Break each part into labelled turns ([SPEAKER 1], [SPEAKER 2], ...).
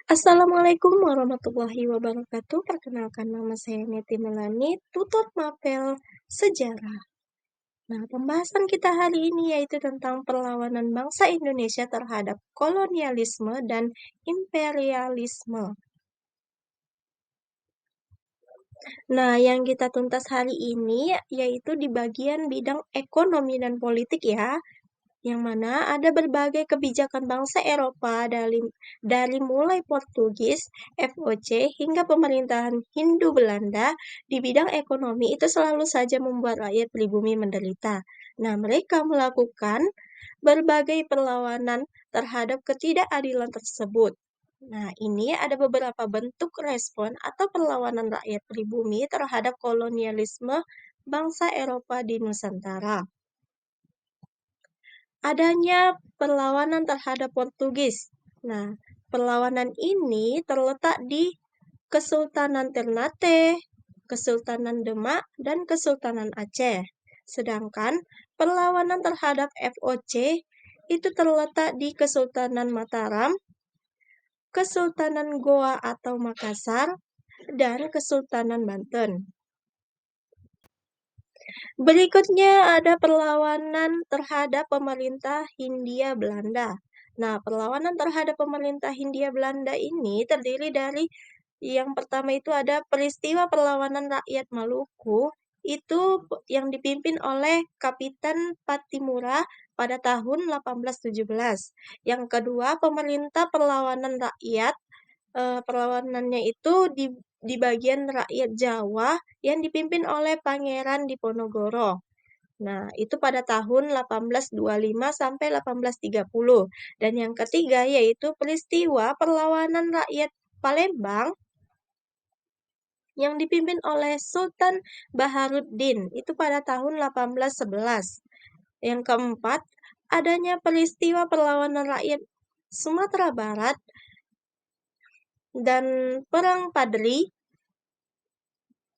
[SPEAKER 1] Assalamualaikum warahmatullahi wabarakatuh. Perkenalkan nama saya Neti Melani, tutor mapel sejarah. Nah, pembahasan kita hari ini yaitu tentang perlawanan bangsa Indonesia terhadap kolonialisme dan imperialisme. Nah, yang kita tuntas hari ini yaitu di bagian bidang ekonomi dan politik ya, yang mana ada berbagai kebijakan bangsa Eropa dari mulai Portugis, VOC, hingga pemerintahan Hindu Belanda di bidang ekonomi itu selalu saja membuat rakyat pribumi menderita. Nah, mereka melakukan berbagai perlawanan terhadap ketidakadilan tersebut. Nah, ini ada beberapa bentuk respon atau perlawanan rakyat pribumi terhadap kolonialisme bangsa Eropa di Nusantara. Adanya perlawanan terhadap Portugis. Nah, perlawanan ini terletak di Kesultanan Ternate, Kesultanan Demak, dan Kesultanan Aceh. Sedangkan perlawanan terhadap VOC itu terletak di Kesultanan Mataram, Kesultanan Goa atau Makassar, dan Kesultanan Banten. Berikutnya ada perlawanan terhadap pemerintah Hindia Belanda. Nah, perlawanan terhadap pemerintah Hindia Belanda ini terdiri dari yang pertama itu ada peristiwa perlawanan rakyat Maluku, itu yang dipimpin oleh Kapitan Patimura pada tahun 1817. Yang kedua, pemerintah perlawanan rakyat perlawanannya itu di bagian rakyat Jawa yang dipimpin oleh Pangeran Diponegoro. Nah, itu pada tahun 1825 sampai 1830. Dan yang ketiga yaitu peristiwa perlawanan rakyat Palembang yang dipimpin oleh Sultan Baharuddin, itu pada tahun 1811. Yang keempat, adanya peristiwa perlawanan rakyat Sumatera Barat dan Perang Padri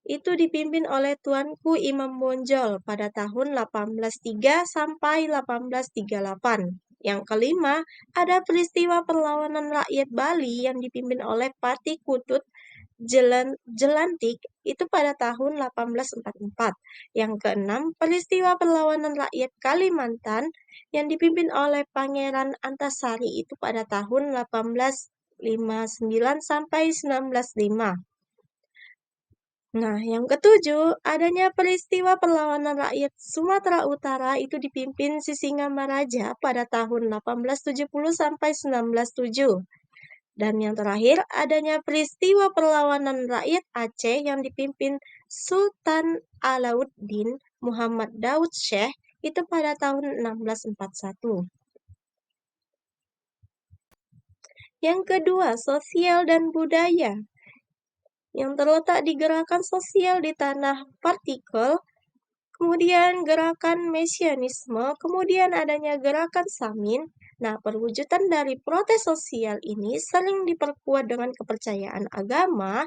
[SPEAKER 1] itu dipimpin oleh Tuanku Imam Bonjol pada tahun 1803 sampai 1838. Yang kelima, ada peristiwa perlawanan rakyat Bali yang dipimpin oleh Pati Kutut Jelantik itu pada tahun 1844. Yang keenam, peristiwa perlawanan rakyat Kalimantan yang dipimpin oleh Pangeran Antasari itu pada tahun 1859 sampai 1905. Nah, yang ketujuh, adanya peristiwa perlawanan rakyat Sumatera Utara itu dipimpin Sisingamaraja pada tahun 1870 sampai 1907. Dan yang terakhir, adanya peristiwa perlawanan rakyat Aceh yang dipimpin Sultan Alauddin Muhammad Daud Sheikh itu pada tahun 1641. Yang kedua, sosial dan budaya yang terletak di gerakan sosial di tanah partikel, kemudian gerakan mesianisme, kemudian adanya gerakan samin. Nah, perwujudan dari protes sosial ini sering diperkuat dengan kepercayaan agama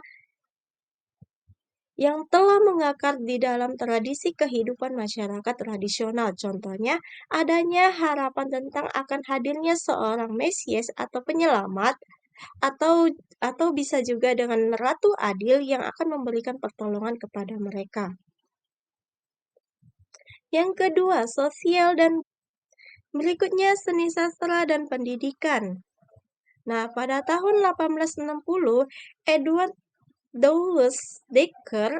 [SPEAKER 1] yang telah mengakar di dalam tradisi kehidupan masyarakat tradisional. Contohnya, adanya harapan tentang akan hadirnya seorang Mesias atau penyelamat, atau bisa juga dengan Ratu Adil yang akan memberikan pertolongan kepada mereka. Yang kedua, sosial dan berikutnya seni sastra dan pendidikan. Nah, pada tahun 1860, Edward Dawes Dekker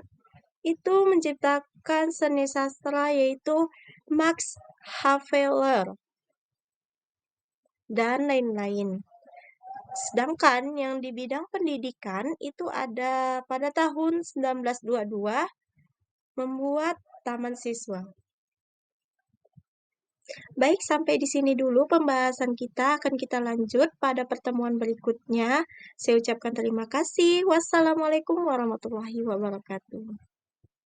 [SPEAKER 1] itu menciptakan seni sastra yaitu Max Havelaar dan lain-lain. Sedangkan yang di bidang pendidikan itu ada pada tahun 1922 membuat Taman Siswa. Baik, sampai di sini dulu pembahasan kita. Akan kita lanjut pada pertemuan berikutnya. Saya ucapkan terima kasih. Wassalamualaikum warahmatullahi wabarakatuh.